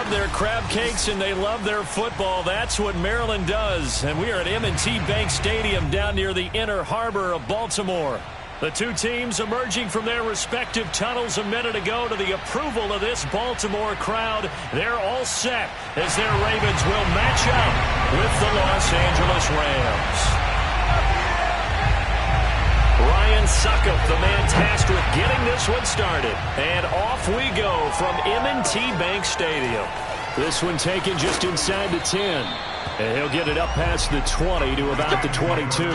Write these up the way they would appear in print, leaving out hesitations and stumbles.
love their crab cakes and they love their football. That's what Maryland does. And we are at M&T Bank Stadium down near the Inner Harbor of Baltimore. The two teams emerging from their respective tunnels a minute ago to the approval of this Baltimore crowd. They're all set as their Ravens will match up with the Los Angeles Rams. Ryan Succop, the man tasked with getting this one started. And off we go from M&T Bank Stadium. This one taken just inside the 10. And he'll get it up past the 20 to about the 22.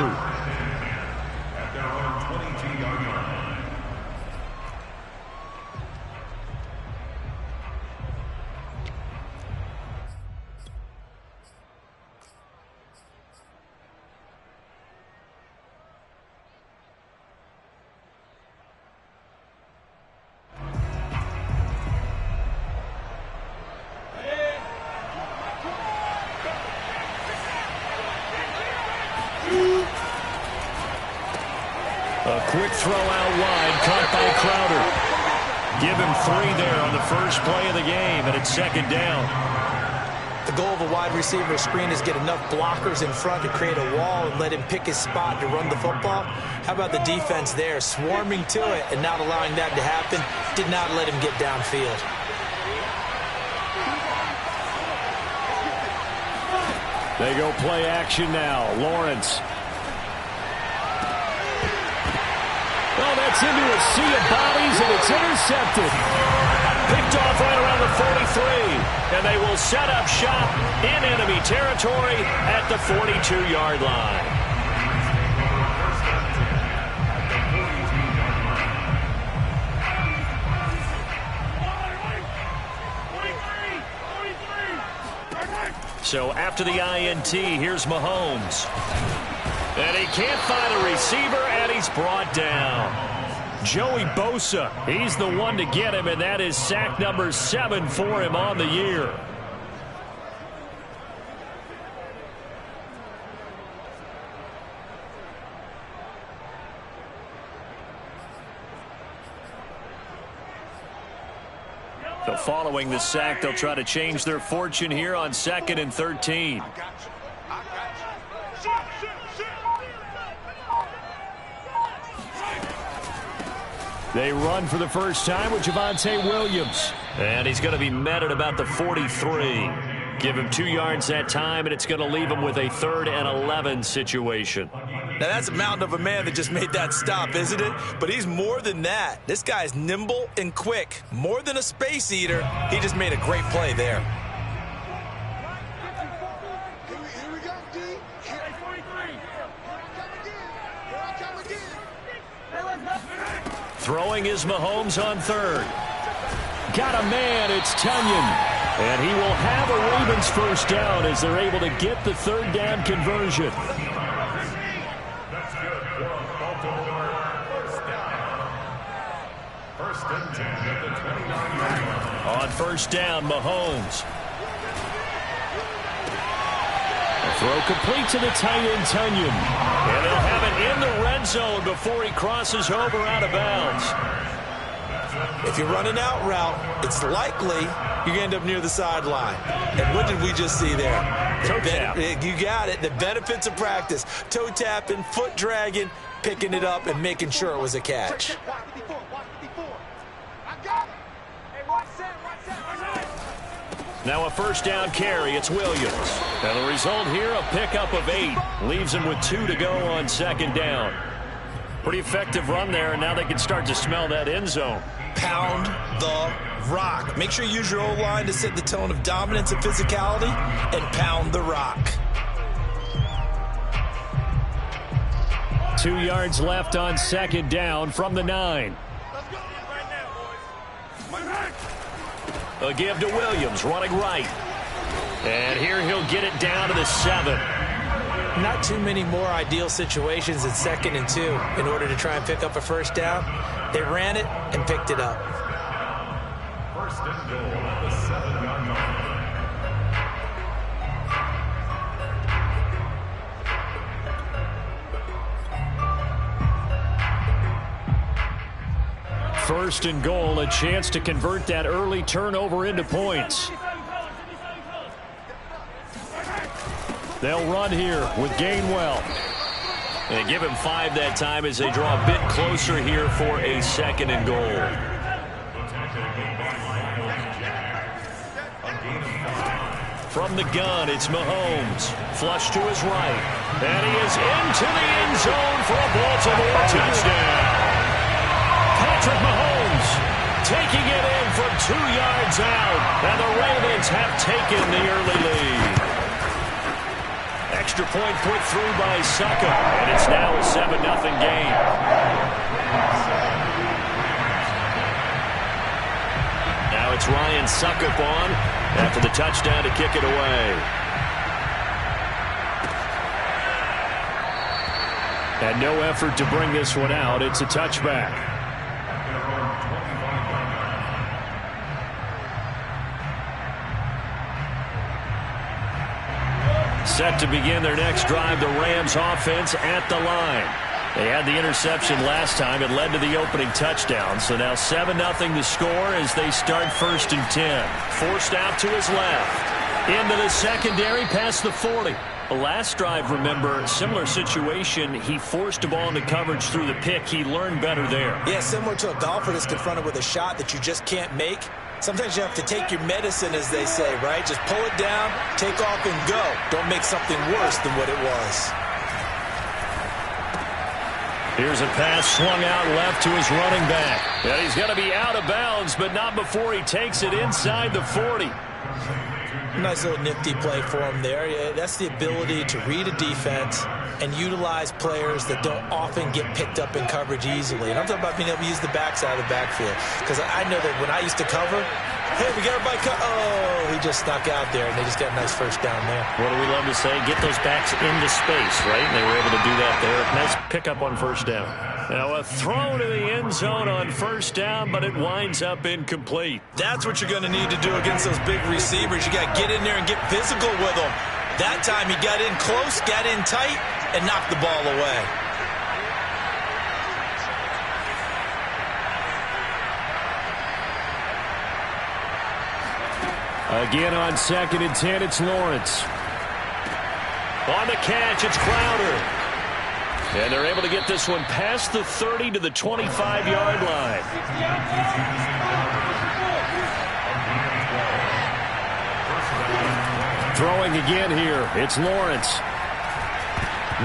A quick throw out wide, caught by Crowder. Give him 3 there on the first play of the game, and it's second down. The goal of a wide receiver screen is get enough blockers in front to create a wall and let him pick his spot to run the football. How about the defense there, swarming to it and not allowing that to happen? Did not let him get downfield. They go play action now. Lawrence. Well, that's into a sea of bodies, and it's intercepted. Picked off right around the 43. And they will set up shop in enemy territory at the 42-yard line. So after the INT, here's Mahomes. And he can't find a receiver, and he's brought down. Joey Bosa, he's the one to get him, and that is sack number 7 for him on the year. So following the sack, they'll try to change their fortune here on 2nd and 13. They run for the first time with Javonte Williams. And he's going to be met at about the 43. Give him 2 yards that time, and it's going to leave him with a 3rd and 11 situation. Now, that's a mountain of a man that just made that stop, isn't it? But he's more than that. This guy's nimble and quick. More than a space eater. He just made a great play there. Throwing is Mahomes on 3rd. Got a man, it's Tonyan. And he will have a Ravens first down as they're able to get the 3rd down conversion. On first down, Mahomes. A throw complete to the tight end, Tonyan. And they'll have it in the red zone before he crosses over out of bounds. If you're running out route, it's likely you're going to end up near the sideline. And what did we just see there? Toe tap. You got it. The benefits of practice. Toe tapping, foot dragging, picking it up, and making sure it was a catch. Now a first down carry. It's Williams. And the result here, a pickup of 8. Leaves him with 2 to go on 2nd down. Pretty effective run there, and now they can start to smell that end zone. Pound the rock. Make sure you use your O-line to set the tone of dominance and physicality, and pound the rock. 2 yards left on 2nd down from the 9. A give to Williams, running right. And here he'll get it down to the 7. Not too many more ideal situations in 2nd and 2 in order to try and pick up a first down. They ran it and picked it up. First and goal at the 7-yard line. First and goal, a chance to convert that early turnover into points. They'll run here with Gainwell. And give him 5 that time as they draw a bit closer here for a 2nd and goal. From the gun, it's Mahomes. Flush to his right. And he is into the end zone for a Baltimore touchdown. Patrick Mahomes taking it in from 2 yards out. And the Ravens have taken the early lead. Extra point put through by Succop. And it's now a 7-0 game. Now it's Ryan Succop on after the touchdown to kick it away. And no effort to bring this one out. It's a touchback. Set to begin their next drive, the Rams offense at the line. They had the interception last time. It led to the opening touchdown. So now 7-0 the score as they start 1st and 10. Forced out to his left. Into the secondary past the 40. The last drive, remember, similar situation. He forced a ball into coverage through the pick. He learned better there. Yeah, similar to a golfer that's confronted with a shot that you just can't make. Sometimes you have to take your medicine, as they say, right? Just pull it down, take off, and go. Don't make something worse than what it was. Here's a pass swung out left to his running back. And he's going to be out of bounds, but not before he takes it inside the 40. Nice little nifty play for him there. Yeah, that's the ability to read a defense and utilize players that don't often get picked up in coverage easily. And I'm talking about being able to use the backside of the backfield. Because I know that when I used to cover, hey, we got everybody oh, he just snuck out there, and they just got a nice first down there. What do we love to say? Get those backs into space, right? And they were able to do that there. Nice pickup on 1st down. Now a throw to the end zone on 1st down, but it winds up incomplete. That's what you're going to need to do against those big receivers. You got to get in there and get physical with them. That time he got in close, got in tight, and knocked the ball away. Again on 2nd and 10, it's Lawrence. On the catch, it's Crowder. And they're able to get this one past the 30 to the 25-yard line. Throwing again here, it's Lawrence.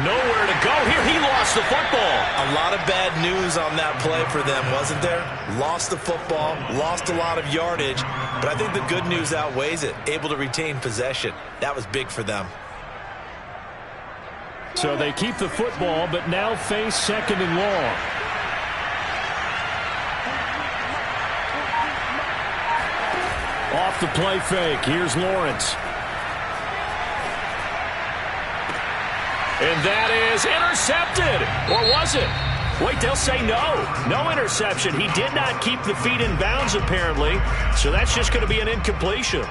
Nowhere to go here. He lost the football. A lot of bad news on that play for them, wasn't there? Lost the football, lost a lot of yardage, but I think the good news outweighs it. Able to retain possession. That was big for them. So they keep the football, but now face 2nd and long. Off the play fake, here's Lawrence. And that is intercepted. Or was it? Wait, they'll say no. No interception. He did not keep the feet in bounds, apparently. So that's just going to be an incompletion.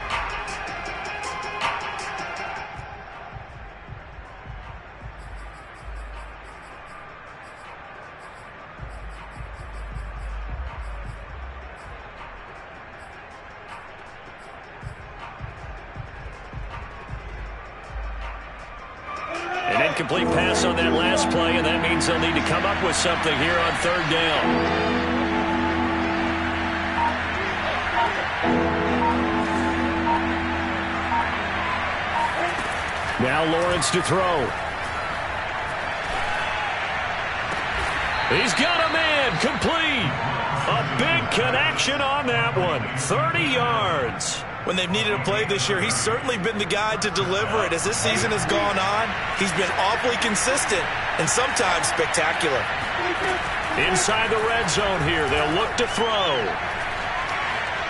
Incomplete pass on that last play, and that means they'll need to come up with something here on 3rd down. Now Lawrence to throw. He's got a man, complete. A big connection on that one, 30 yards. When they've needed a play this year, he's certainly been the guy to deliver it. As this season has gone on, he's been awfully consistent and sometimes spectacular. Inside the red zone here, they'll look to throw.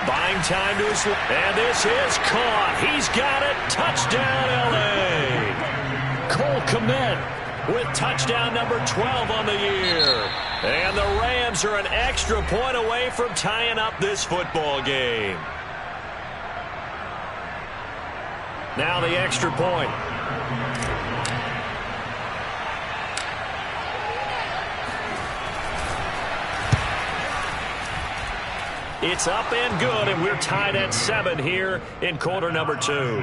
Buying time to his left. And this is caught. He's got it. Touchdown, L.A. Cole Kmet with touchdown number 12 on the year. And the Rams are an extra point away from tying up this football game. Now the extra point. It's up and good, and we're tied at 7 here in quarter number 2.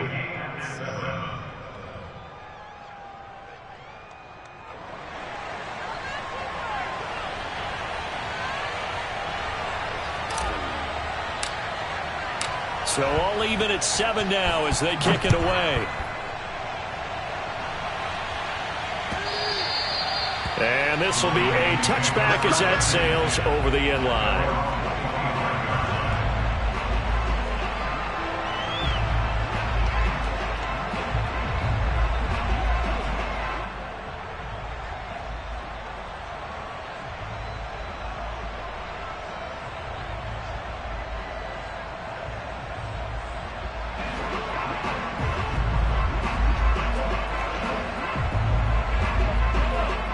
So all even at 7 now as they kick it away. And this will be a touchback as that sails over the end line.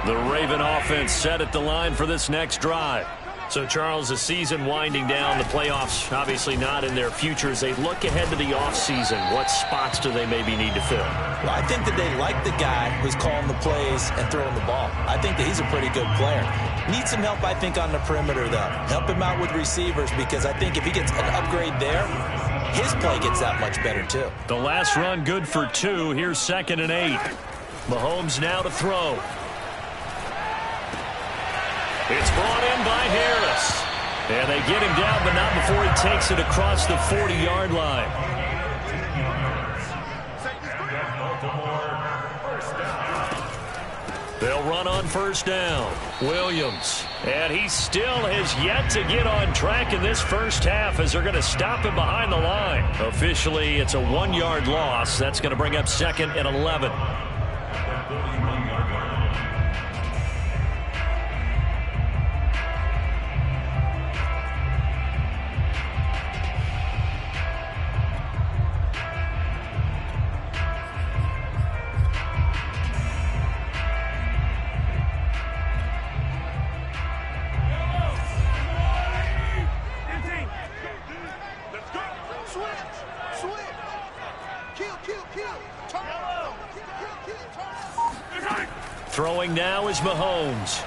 The Raven offense set at the line for this next drive. So, Charles, the season winding down, the playoffs obviously not in their future. As they look ahead to the offseason, what spots do they maybe need to fill? Well, I think that they like the guy who's calling the plays and throwing the ball. I think that he's a pretty good player. Needs some help, I think, on the perimeter, though. Help him out with receivers, because I think if he gets an upgrade there, his play gets that much better, too. The last run good for 2. Here's 2nd and 8. Mahomes now to throw. It's brought in by Harris. And they get him down, but not before he takes it across the 40-yard line. They'll run on first down. Williams. And he still has yet to get on track in this first half as they're going to stop him behind the line. Officially, it's a 1-yard loss. That's going to bring up 2nd and 11. Throwing now is Mahomes.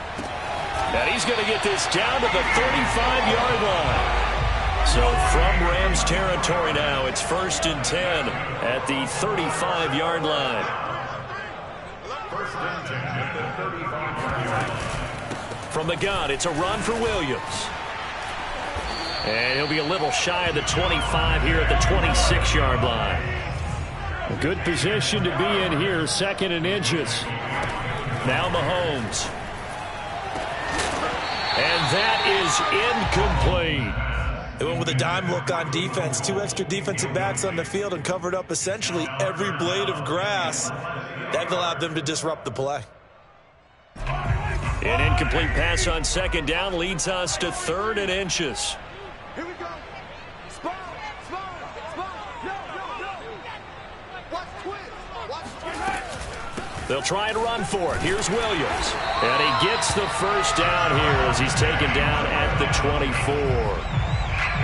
And he's going to get this down to the 35-yard line. So from Rams territory now, it's 1st and 10 at the 35-yard line. From the gun, it's a run for Williams. And he'll be a little shy of the 25 here at the 26-yard line. A good position to be in here, 2nd and inches. Now Mahomes. And that is incomplete. They went with a dime look on defense. 2 extra defensive backs on the field and covered up essentially every blade of grass. That allowed them to disrupt the play. An incomplete pass on 2nd down leads us to 3rd and inches. Here we go. Spot. No. Watch twist. Watch twist. They'll try and run for it. Here's Williams. And he gets the first down here as he's taken down at the 24.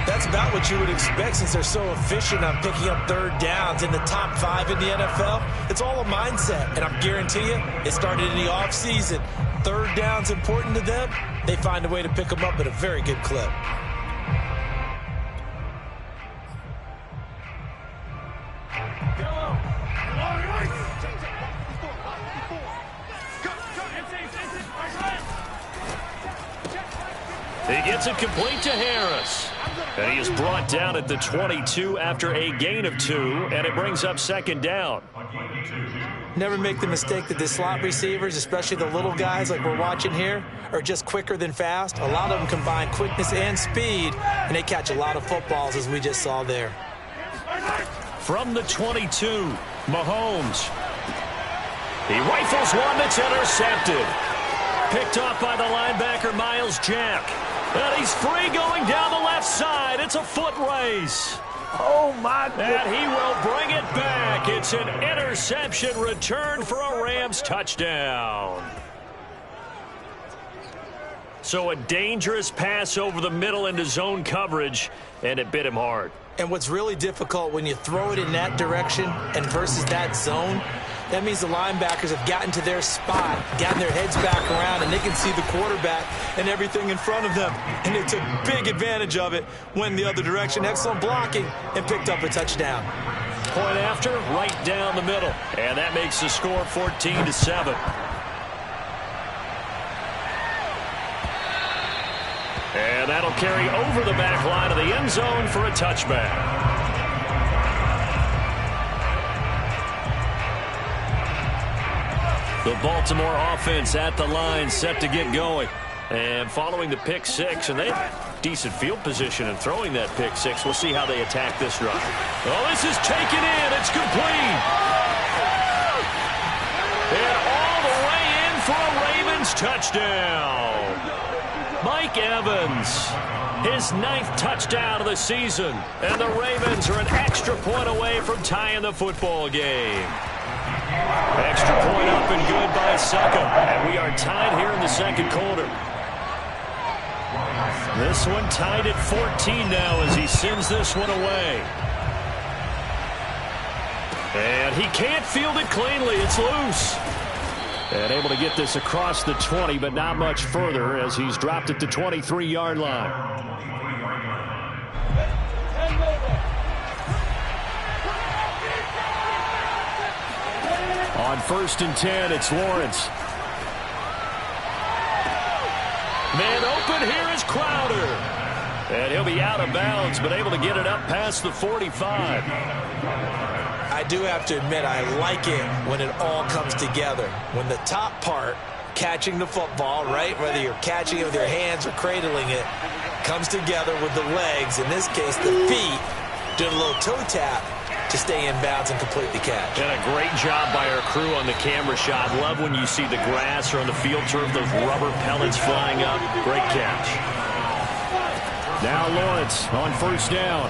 That's about what you would expect since they're so efficient on picking up 3rd downs in the top 5 in the NFL. It's all a mindset, and I guarantee you it started in the offseason. 3rd down's important to them. They find a way to pick them up at a very good clip. He gets it complete to Harris. And he is brought down at the 22 after a gain of 2, and it brings up 2nd down. Never make the mistake that the slot receivers, especially the little guys like we're watching here, are just quicker than fast. A lot of them combine quickness and speed, and they catch a lot of footballs, as we just saw there. From the 22, Mahomes. He rifles one that's intercepted. Picked off by the linebacker, Myles Jack. And he's free going down the left side. It's a foot race. Oh, my goodness. And he will bring it back. It's an interception return for a Rams touchdown. So a dangerous pass over the middle into zone coverage, and it bit him hard. And what's really difficult when you throw it in that direction and versus that zone, that means the linebackers have gotten to their spot, gotten their heads back around, and they can see the quarterback and everything in front of them. And they took big advantage of it, went the other direction, excellent blocking, and picked up a touchdown. Point after, right down the middle. And that makes the score 14-7. And that'll carry over the back line of the end zone for a touchback. The Baltimore offense at the line, set to get going. And following the pick six, and they have decent field position in throwing that pick six. We'll see how they attack this run. Oh, this is taken in. It's complete. And all the way in for a Ravens touchdown. Mike Evans, his 9th touchdown of the season. And the Ravens are an extra point away from tying the football game. Extra point up and good by Succop. And we are tied here in the second quarter. This one tied at 14 now as he sends this one away. And he can't field it cleanly. It's loose. And able to get this across the 20, but not much further as he's dropped it to 23-yard line. On 1st and 10, it's Lawrence. Man open, here is Crowder. And he'll be out of bounds, but able to get it up past the 45. I do have to admit, I like it when it all comes together. When the top part, catching the football, right, whether you're catching it with your hands or cradling it, comes together with the legs, in this case the feet, doing a little toe tap to stay in bounds and complete the catch. And a great job by our crew on the camera shot. Love when you see the grass or on the field turf, those rubber pellets flying up. Great catch. Now Lawrence on 1st down.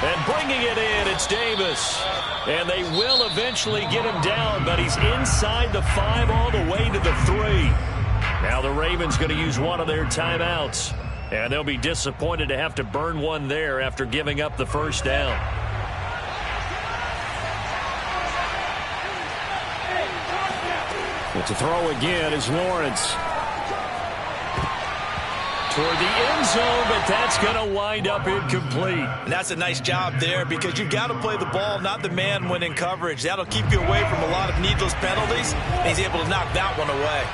And bringing it in, it's Davis. And they will eventually get him down, but he's inside the 5 all the way to the 3. Now the Ravens going to use one of their timeouts. And they'll be disappointed to have to burn one there after giving up the 1st down. But to throw again is Lawrence. Toward the end zone, but that's going to wind up incomplete. And that's a nice job there because you've got to play the ball, not the man when in coverage. That'll keep you away from a lot of needless penalties, and he's able to knock that one away.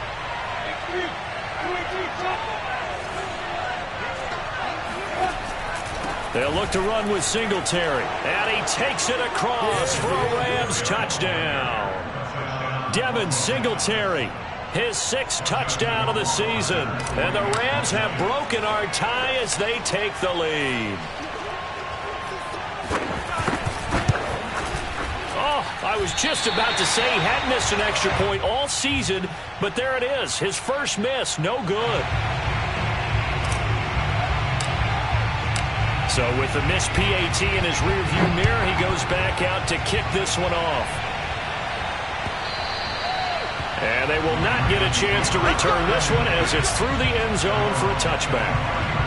They'll look to run with Singletary. And he takes it across for a Rams touchdown. Devin Singletary, his 6th touchdown of the season. And the Rams have broken our tie as they take the lead. Oh, I was just about to say he hadn't missed an extra point all season, but there it is. His first miss, no good. So with the missed PAT in his rearview mirror, he goes back out to kick this one off. And they will not get a chance to return this one as it's through the end zone for a touchback.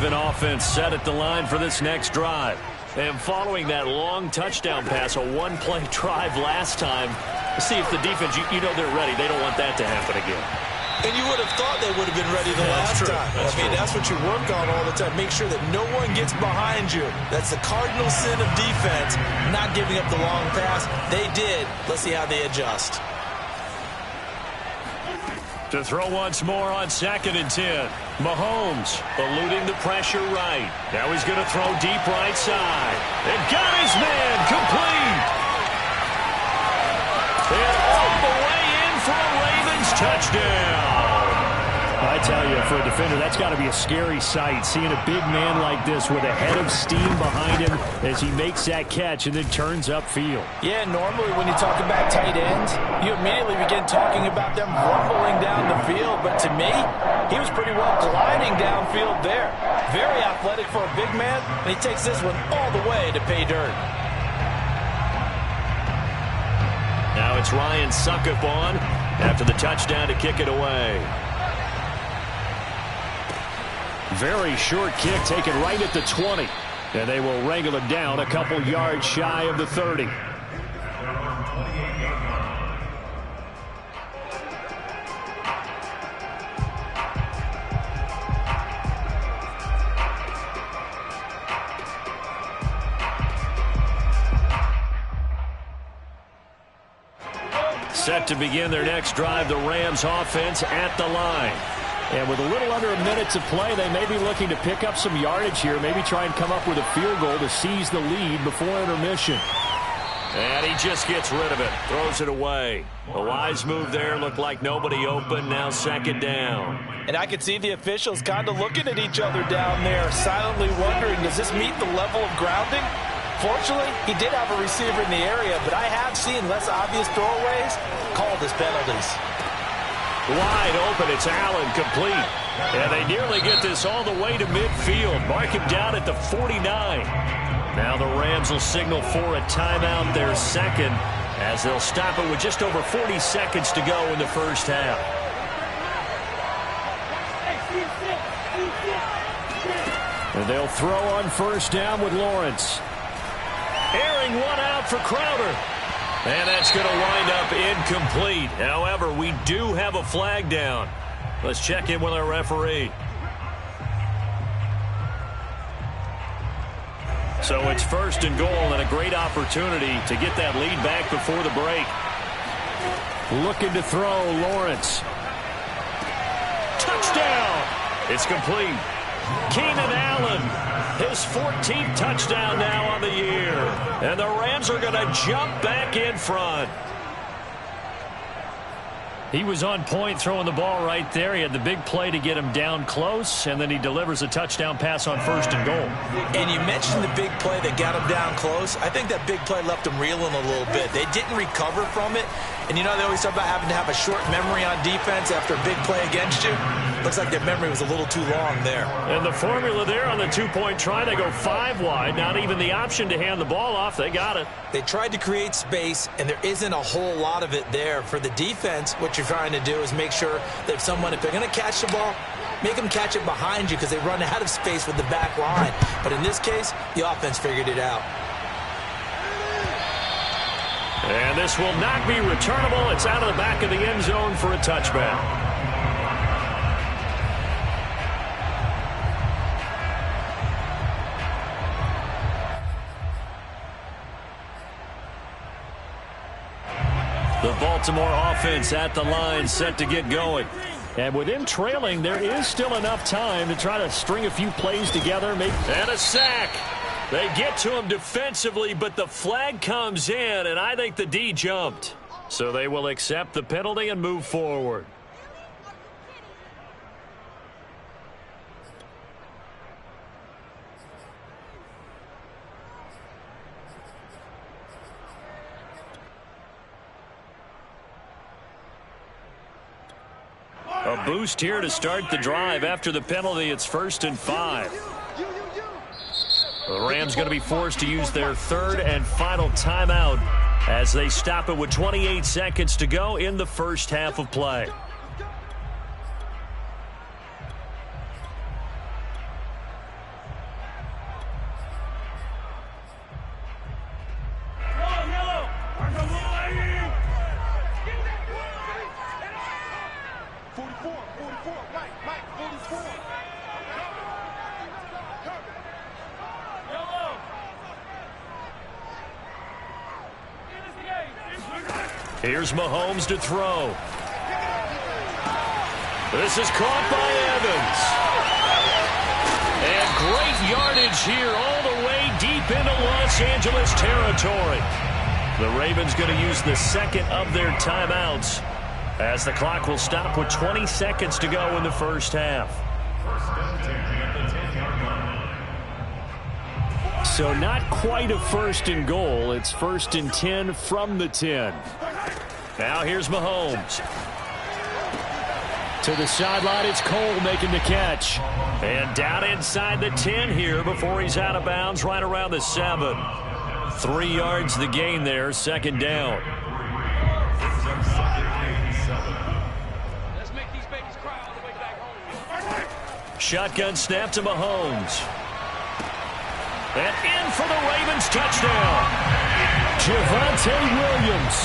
Offense set at the line for this next drive. And following that long touchdown pass, a one-play drive last time, see if the defense, you know they're ready. They don't want that to happen again. And you would have thought they would have been ready the last time. That's what you work on all the time. Make sure that no one gets behind you. That's the cardinal sin of defense, not giving up the long pass. They did. Let's see how they adjust. To throw once more on 2nd and 10. Mahomes eluding the pressure right. Now he's going to throw deep right side. And got his man complete. And all the way in for a Ravens touchdown. I tell you, for a defender, that's got to be a scary sight, seeing a big man like this with a head of steam behind him as he makes that catch and then turns upfield. Yeah, normally when you talk about tight ends, you immediately begin talking about them rumbling down the field. But to me, he was pretty well gliding downfield there. Very athletic for a big man, and he takes this one all the way to pay dirt. Now it's Ryan Succop on after the touchdown to kick it away. Very short kick taken right at the 20. And they will wrangle it down a couple yards shy of the 30. Set to begin their next drive, the Rams offense at the line. And with a little under a minute to play, they may be looking to pick up some yardage here, maybe try and come up with a field goal to seize the lead before intermission. And he just gets rid of it, throws it away. A wise move there, looked like nobody open, now second down. And I could see the officials kind of looking at each other down there, silently wondering, does this meet the level of grounding? Fortunately, he did have a receiver in the area, but I have seen less obvious throwaways called as penalties. Wide open, it's Allen, complete. And they nearly get this all the way to midfield. Mark him down at the 49. Now the Rams will signal for a timeout, their second, as they'll stop it with just over 40 seconds to go in the first half. And they'll throw on first down with Lawrence. Airing one out for Crowder. And that's going to wind up incomplete. However, we do have a flag down. Let's check in with our referee. So it's first and goal and a great opportunity to get that lead back before the break. Looking to throw, Lawrence. Touchdown! It's complete. Keenan Allen, his 14th touchdown now on the year. And the Rams are going to jump back in front. He was on point throwing the ball right there. He had the big play to get him down close, and then he delivers a touchdown pass on first and goal. And you mentioned the big play that got him down close. I think that big play left him reeling a little bit. They didn't recover from it. And you know, they always talk about having to have a short memory on defense after a big play against you. Looks like their memory was a little too long there. And the formula there on the two-point try, they go 5 wide. Not even the option to hand the ball off. They got it. They tried to create space, and there isn't a whole lot of it there. For the defense, what you're trying to do is make sure that if they're going to catch the ball, make them catch it behind you because they run out of space with the back line. But in this case, the offense figured it out. And this will not be returnable. It's out of the back of the end zone for a touchback. The Baltimore offense at the line, set to get going. And with him trailing, there is still enough time to try to string a few plays together. And a sack. They get to him defensively, but the flag comes in, and I think the D jumped. So they will accept the penalty and move forward. A boost here to start the drive. After the penalty, it's 1st and 5. The Rams going to be forced to use their third and final timeout as they stop it with 28 seconds to go in the first half of play. Here's Mahomes to throw. This is caught by Evans. And great yardage here all the way deep into Los Angeles territory. The Ravens going to use the second of their timeouts as the clock will stop with 20 seconds to go in the first half. So not quite a 1st and goal. It's 1st and 10 from the 10. Now here's Mahomes. To the sideline, it's Cole making the catch. And down inside the 10 here before he's out of bounds right around the 7. 3 yards the gain there, 2nd down. Let's make these babies cry all the way back home. Shotgun snap to Mahomes. And in for the Ravens touchdown. Javonte Williams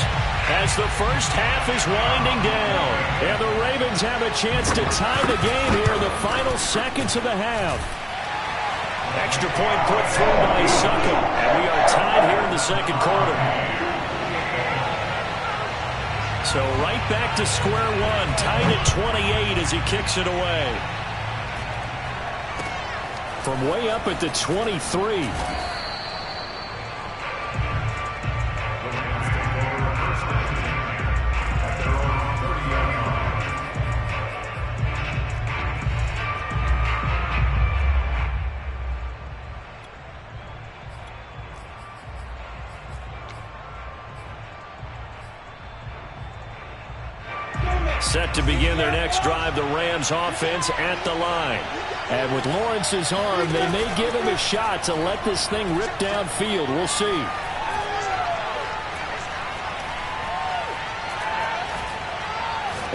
as the first half is winding down. And the Ravens have a chance to tie the game here in the final seconds of the half. Extra point put through by Succop. And we are tied here in the second quarter. So right back to square one, tied at 28 as he kicks it away. From way up at the 23. Set to begin their next drive, the Rams offense at the line. And with Lawrence's arm, they may give him a shot to let this thing rip downfield. We'll see.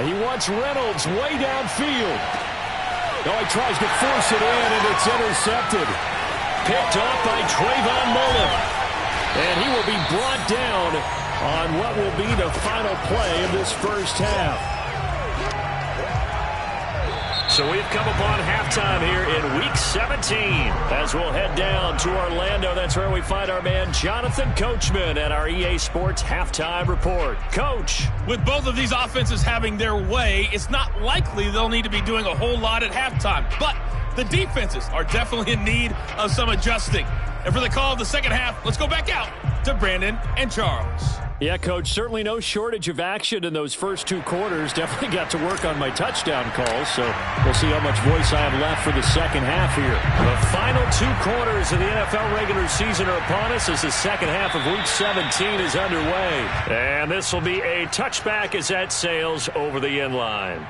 And he wants Reynolds way downfield. Oh, he tries to force it in, and it's intercepted. Picked off by Trayvon Mullen. And he will be brought down on what will be the final play of this first half. So we've come upon halftime here in Week 17 as we'll head down to Orlando. That's where we find our man Jonathan Coachman at our EA Sports Halftime Report. Coach. With both of these offenses having their way, it's not likely they'll need to be doing a whole lot at halftime. But the defenses are definitely in need of some adjusting. And for the call of the second half, let's go back out to Brandon and Charles. Yeah, Coach, certainly no shortage of action in those first two quarters. Definitely got to work on my touchdown calls, so we'll see how much voice I have left for the second half here. The final two quarters of the NFL regular season are upon us as the second half of Week 17 is underway. And this will be a touchback as that sails over the end line.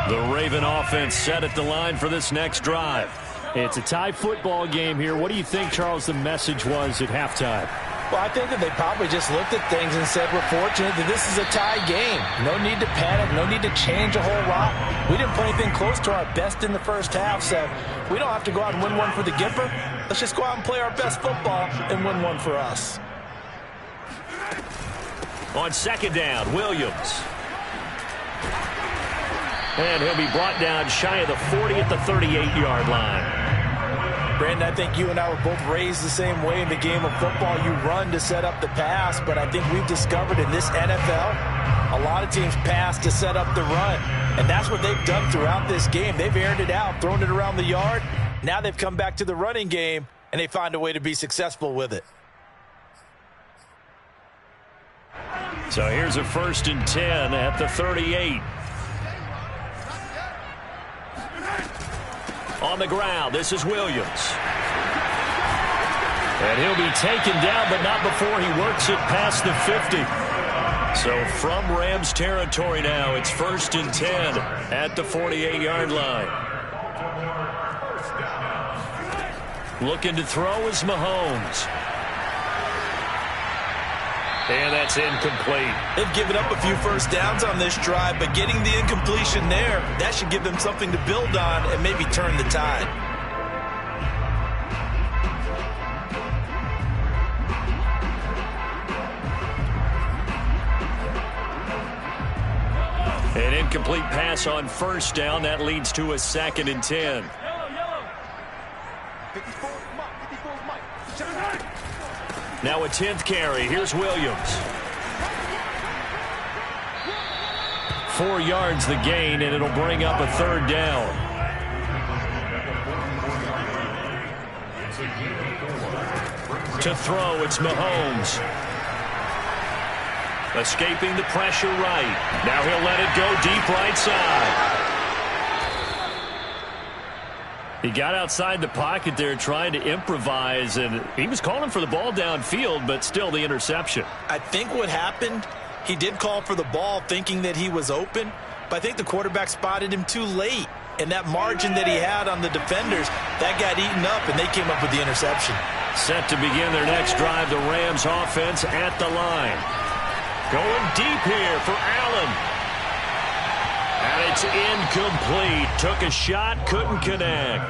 The Raven offense set at the line for this next drive. It's a tie football game here. What do you think, Charles, the message was at halftime? Well, I think that they probably just looked at things and said, we're fortunate that this is a tie game. No need to panic. No need to change a whole lot. We didn't play anything close to our best in the first half, so we don't have to go out and win one for the Gipper. Let's just go out and play our best football and win one for us. On second down, Williams. And he'll be brought down shy of the 40 at the 38-yard line. Brandon, I think you and I were both raised the same way in the game of football. You run to set up the pass, but I think we've discovered in this NFL, a lot of teams pass to set up the run. And that's what they've done throughout this game. They've aired it out, thrown it around the yard. Now they've come back to the running game, and they find a way to be successful with it. So here's a 1st and 10 at the 38. On the ground, this is Williams. And he'll be taken down, but not before he works it past the 50. So from Rams territory now, it's 1st and 10 at the 48-yard line. Looking to throw is Mahomes. And that's incomplete. They've given up a few first downs on this drive, but getting the incompletion there, that should give them something to build on and maybe turn the tide. An incomplete pass on 1st down. That leads to a 2nd and 10. Now a 10th carry. Here's Williams. 4 yards the gain, and it'll bring up a 3rd down. To throw, it's Mahomes. Escaping the pressure right. Now he'll let it go deep right side. He got outside the pocket there trying to improvise, and he was calling for the ball downfield, but still the interception. I think what happened, he did call for the ball thinking that he was open, but I think the quarterback spotted him too late. And that margin that he had on the defenders, that got eaten up, and they came up with the interception. Set to begin their next drive, the Rams offense at the line. Going deep here for Allen. And it's incomplete. Took a shot, couldn't connect.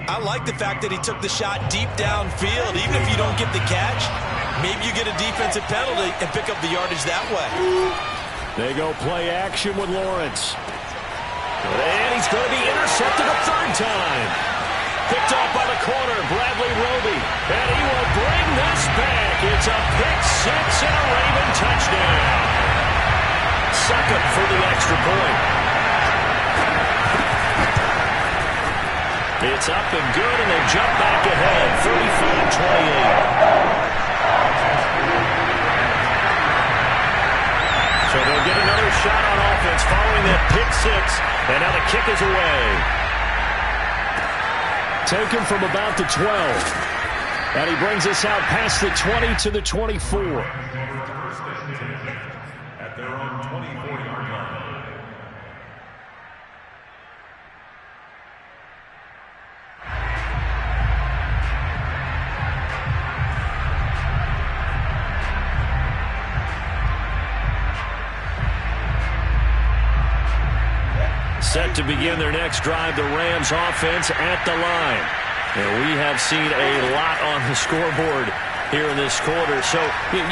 I like the fact that he took the shot deep downfield. Even if you don't get the catch, maybe you get a defensive penalty and pick up the yardage that way. They go play action with Lawrence. And he's going to be intercepted a third time. Picked off by the corner, Bradley Roby. And he will bring this back. It's a pick six and a Raven touchdown. Second for the extra point. It's up and good, and they jump back ahead, 35-28. So they'll get another shot on offense following that pick six, and now the kick is away. Taken from about the 12. And he brings us out past the 20 to the 24. At their own 24-yard line. Set to begin their next drive, the Rams offense at the line. And we have seen a lot on the scoreboard here in this quarter. So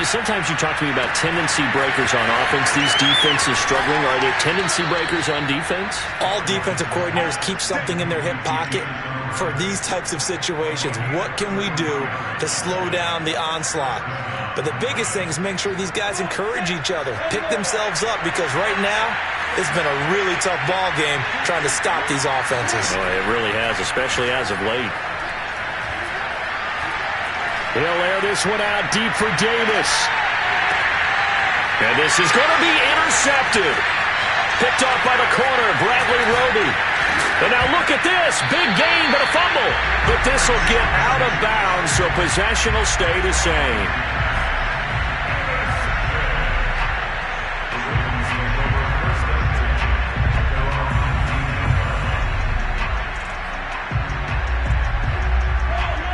sometimes you talk to me about tendency breakers on offense. These defenses struggling. Are there tendency breakers on defense? All defensive coordinators keep something in their hip pocket for these types of situations. What can we do to slow down the onslaught? But the biggest thing is make sure these guys encourage each other, pick themselves up, because right now it's been a really tough ball game trying to stop these offenses. Oh, it really has, especially as of late. He'll air this one out deep for Davis. And this is going to be intercepted. Picked off by the corner, Bradley Roby. And now look at this. Big gain, but a fumble. But this will get out of bounds, so possession will stay the same.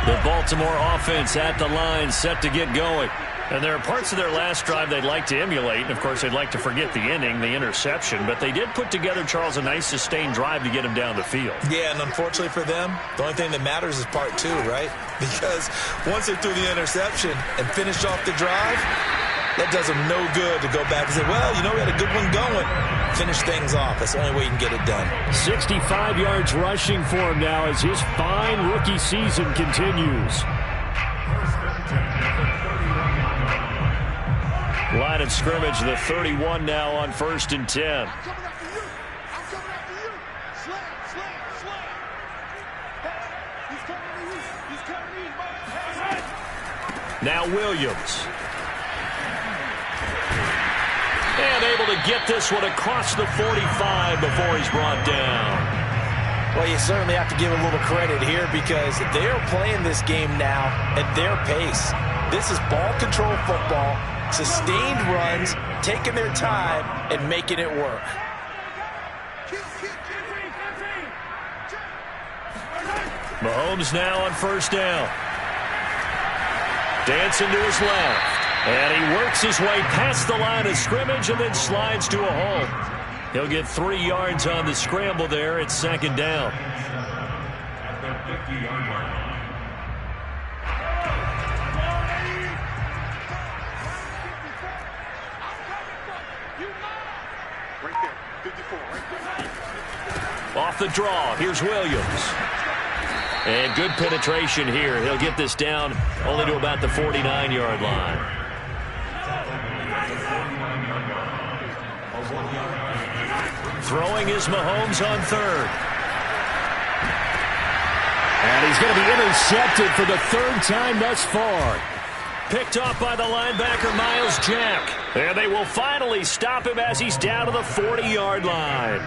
The Baltimore offense at the line, set to get going. And there are parts of their last drive they'd like to emulate. And, of course, they'd like to forget the ending, the interception. But they did put together, Charles, a nice sustained drive to get him down the field. Yeah, and unfortunately for them, the only thing that matters is part two, right? Because once they threw the interception and finished off the drive, that does them no good to go back and say, well, we had a good one going. Finish things off. That's the only way you can get it done. 65 yards rushing for him now as his fine rookie season continues. Line of scrimmage, the 31 now on 1st and 10. I'm coming after you. I'm coming after you. Slam. He's coming to you. He's coming to you. Now Williams. And able to get this one across the 45 before he's brought down. Well, you certainly have to give a little credit here because they're playing this game now at their pace. This is ball control football, sustained runs, taking their time, and making it work. Mahomes now on 1st down. Dancing to his left. And he works his way past the line of scrimmage and then slides to a hole. He'll get 3 yards on the scramble there at 2nd down. At their 50-yard line. Right there, 54, right there. Off the draw, here's Williams. And good penetration here. He'll get this down only to about the 49-yard line. Throwing is Mahomes on 3rd. And he's going to be intercepted for the 3rd time thus far. Picked off by the linebacker, Miles Jack. And they will finally stop him as he's down to the 40-yard line.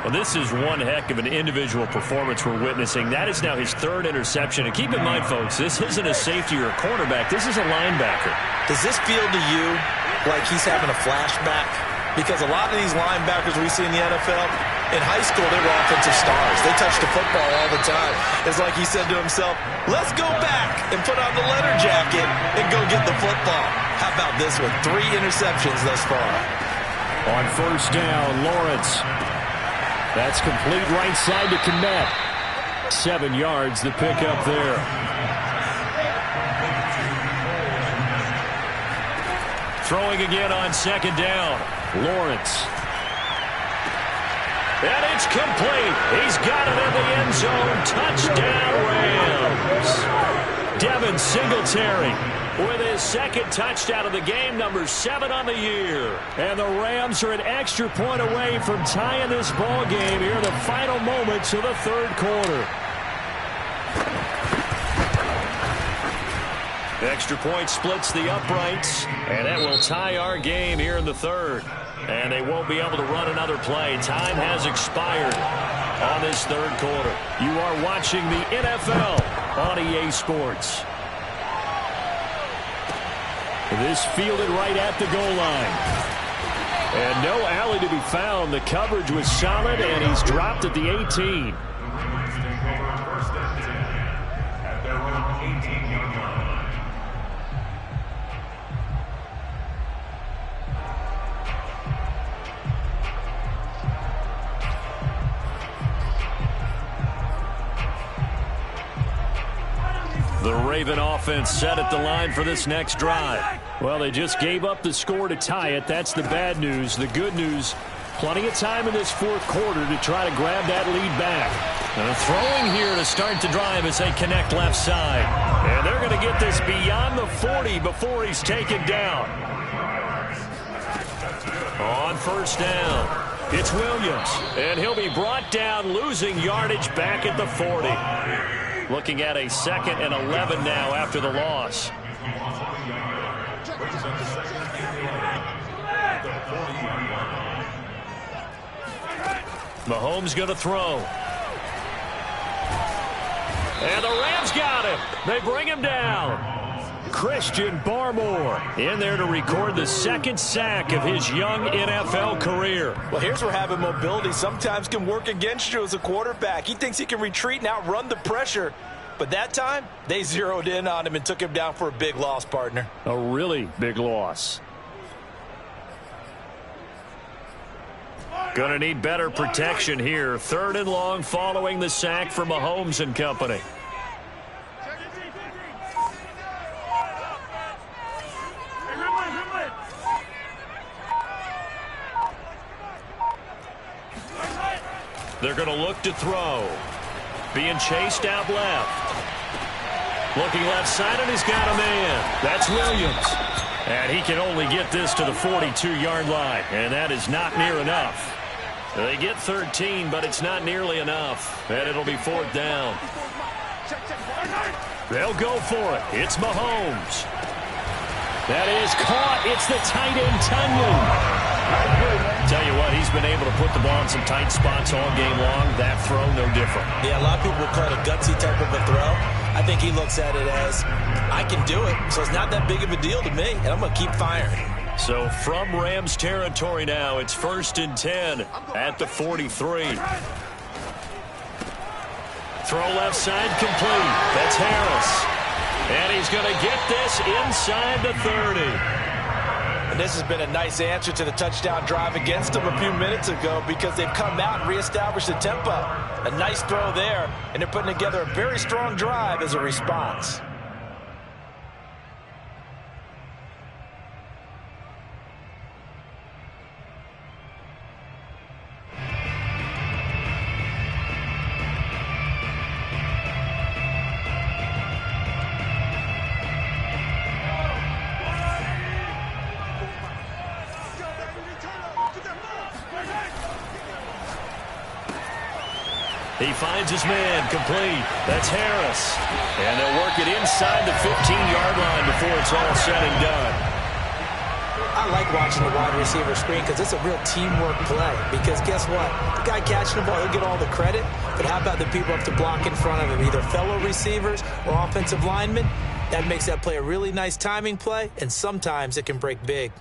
Well, this is one heck of an individual performance we're witnessing. That is now his 3rd interception. And keep in mind, folks, this isn't a safety or a cornerback. This is a linebacker. Does this feel to you like he's having a flashback? Because a lot of these linebackers we see in the NFL, in high school, they were offensive stars. They touched the football all the time. It's like he said to himself, let's go back and put on the leather jacket and go get the football. How about this one? 3 interceptions thus far. On 1st down, Lawrence. That's complete right side to Kmet. 7 yards the pickup there. Throwing again on second down. Lawrence. And it's complete. He's got it in the end zone. Touchdown, Rams. Devin Singletary with his second touchdown of the game, number 7 on the year. And the Rams are an extra point away from tying this ball game here in the final moments of the third quarter. Extra point splits the uprights, and that will tie our game here in the third. And they won't be able to run another play. Time has expired on this third quarter. You are watching the NFL on EA Sports. This fielded right at the goal line. And no alley to be found. The coverage was solid, and he's dropped at the 18. First and 10 at their own 18-yard line. The Raven offense set at the line for this next drive. Well, they just gave up the score to tie it. That's the bad news. The good news, plenty of time in this fourth quarter to try to grab that lead back. And throwing here to start the drive as they connect left side. And they're going to get this beyond the 40 before he's taken down. On first down, it's Williams. And he'll be brought down, losing yardage back at the 40. Looking at a 2nd and 11 now after the loss. Mahomes going to throw. And the Rams got him. They bring him down. Christian Barmore in there to record the 2nd sack of his young NFL career. Well, here's where having mobility sometimes can work against you as a quarterback. He thinks he can retreat and outrun the pressure. But that time, they zeroed in on him and took him down for a big loss, partner. A really big loss. Going to need better protection here. 3rd and long following the sack from Mahomes and company. They're going to look to throw. Being chased out left. Looking left side, and he's got a man. That's Williams. And he can only get this to the 42-yard line, and that is not near enough. They get 13, but it's not nearly enough, and it'll be 4th down. They'll go for it. It's Mahomes. That is caught. It's the tight end, Tunyon. Tell you what, he's been able to put the ball in some tight spots all game long. That throw, no different. Yeah, a lot of people will call it a gutsy type of a throw. I think he looks at it as, I can do it, so it's not that big of a deal to me, and I'm going to keep firing. So from Rams territory now, it's 1st and 10 at the 43. Throw left side complete. That's Harris. And he's going to get this inside the 30. And this has been a nice answer to the touchdown drive against them a few minutes ago because they've come out and reestablished the tempo. A nice throw there, and they're putting together a very strong drive as a response. He finds his man, complete. That's Harris. And they'll work it inside the 15-yard line before it's all said and done. I like watching the wide receiver screen because it's a real teamwork play. Because guess what? The guy catching the ball, he'll get all the credit. But how about the people up to block in front of him, either fellow receivers or offensive linemen? That makes that play a really nice timing play, and sometimes it can break big.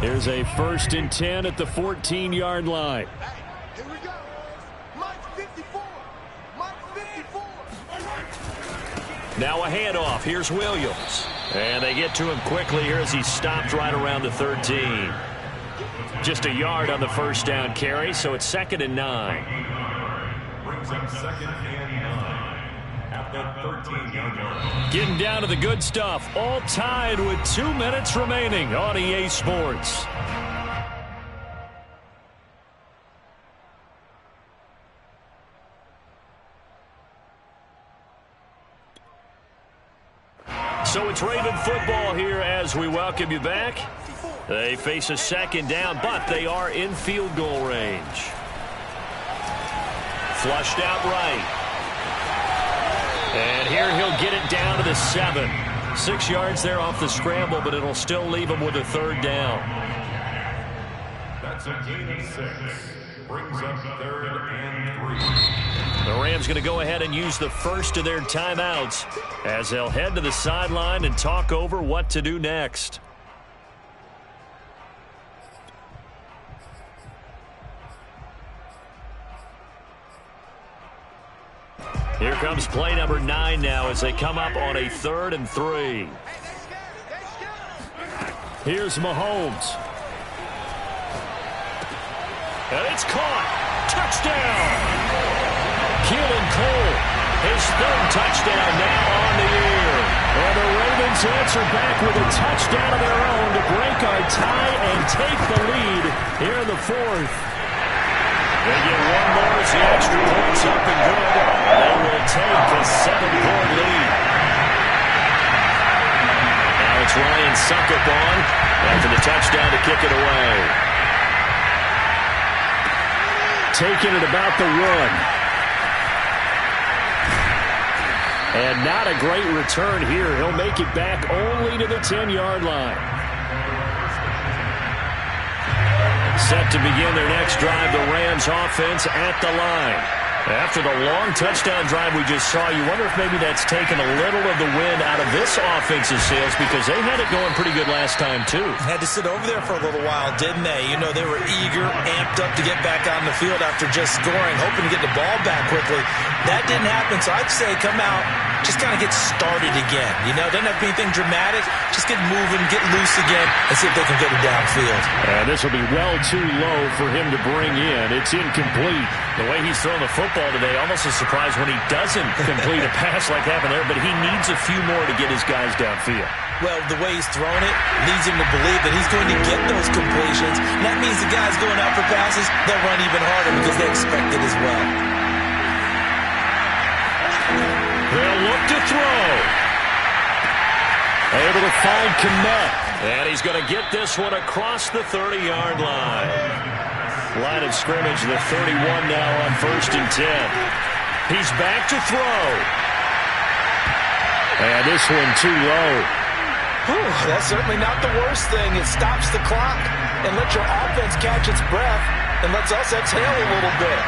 Here's a 1st and 10 at the 14-yard line. Here we go. Mike 54. Mike 54. Now a handoff. Here's Williams. And they get to him quickly here as he stopped right around the 13. Just a yard on the first down carry, so it's 2nd and 9. Brings up 2nd and 9 at the 13-yard line. Getting down to the good stuff. All tied with 2 minutes remaining on EA Sports. So it's Raven football here as we welcome you back. They face a 2nd down, but they are in field goal range. Flushed out right. And here he'll get it down to the 7. 6 yards there off the scramble, but it'll still leave him with a 3rd down. That's a gain of 6. Brings up 3rd and 3. The Rams going to go ahead and use the first of their timeouts as they'll head to the sideline and talk over what to do next. Here comes play number 9 now as they come up on a 3rd and 3. Here's Mahomes. And it's caught. Touchdown. Keelan Cole, his 3rd touchdown now on the year. And the Ravens answer back with a touchdown of their own to break our tie and take the lead here in the 4th. They get one more as the extra point's up and good. They will take a 7-point lead. Now it's Ryan Succop on after the touchdown to kick it away. Taking it about the 1. And not a great return here. He'll make it back only to the 10-yard line. Set to begin their next drive, the Rams offense at the line. After the long touchdown drive we just saw, you wonder if maybe that's taken a little of the wind out of this offensive sails because they had it going pretty good last time too. Had to sit over there for a little while, didn't they? You know, they were eager, amped up to get back on the field after just scoring, hoping to get the ball back quickly. That didn't happen, so I'd say come out, just kind of get started again. You know, doesn't have to be anything dramatic. Just get moving, get loose again, and see if they can get it downfield. And this will be well too low for him to bring in. It's incomplete. The way he's throwing the football today, almost a surprise when he doesn't complete a pass like happened there, but he needs a few more to get his guys downfield. Well, the way he's thrown it leads him to believe that he's going to get those completions. And that means the guys going out for passes, they'll run even harder because they expect it as well. They'll look to throw. Able to find Kmet. And he's going to get this one across the 30-yard line. Line of scrimmage, the 31 now on 1st and 10. He's back to throw. And this one too low. Whew, that's certainly not the worst thing. It stops the clock and lets your offense catch its breath and lets us exhale a little bit.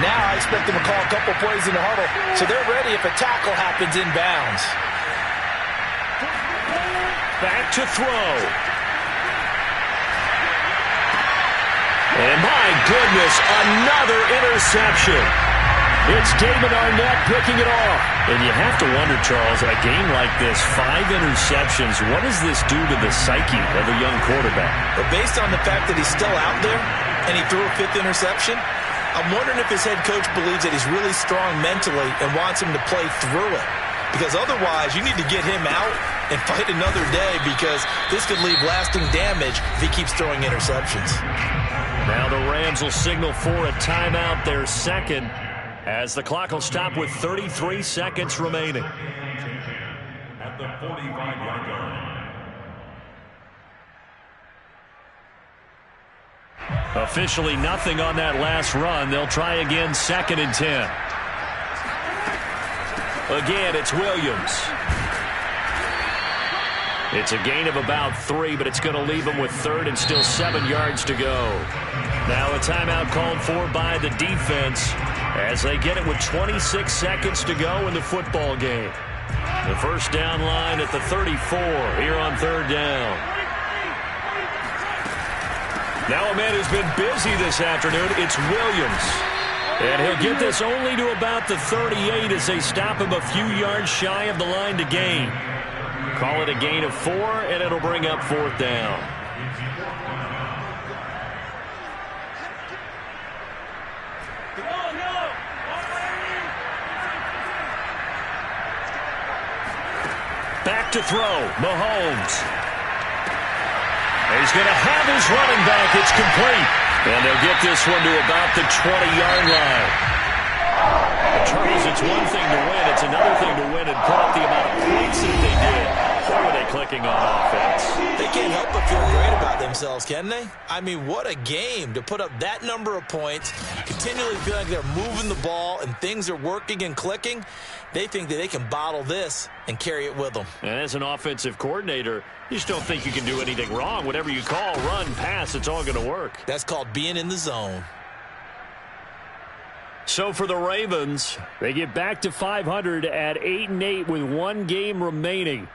Now I expect them to call a couple plays in the huddle so they're ready if a tackle happens inbounds. Back to throw. And my goodness, another interception. It's David Arnett picking it off. And you have to wonder, Charles, a game like this, 5 interceptions, what does this do to the psyche of a young quarterback? But based on the fact that he's still out there and he threw a 5th interception, I'm wondering if his head coach believes that he's really strong mentally and wants him to play through it. Because otherwise, you need to get him out and fight another day because this could leave lasting damage if he keeps throwing interceptions. Now the Rams will signal for a timeout, their 2nd, as the clock will stop with 33 seconds remaining. At the 45-yard line. Officially nothing on that last run. They'll try again, 2nd and 10. Again, it's Williams. It's a gain of about 3, but it's going to leave him with 3rd and still 7 yards to go. Now a timeout called for by the defense as they get it with 26 seconds to go in the football game. The first down line at the 34 here on 3rd down. Now a man who's been busy this afternoon, it's Williams. And he'll get this only to about the 38 as they stop him a few yards shy of the line to gain. Call it a gain of 4, and it'll bring up 4th down. Back to throw, Mahomes. He's going to have his running back. It's complete. And they'll get this one to about the 20-yard line. Charles, it's one thing to win. It's another thing to win and put up the amount of points that they did. Boy, were they clicking on offense. They can't help but feel great about themselves, can they? I mean, what a game to put up that number of points, continually feel like they're moving the ball and things are working and clicking. They think that they can bottle this and carry it with them. And as an offensive coordinator, you just don't think you can do anything wrong. Whatever you call, run, pass, it's all going to work. That's called being in the zone. So for the Ravens, they get back to 500 at 8-8 with one game remaining.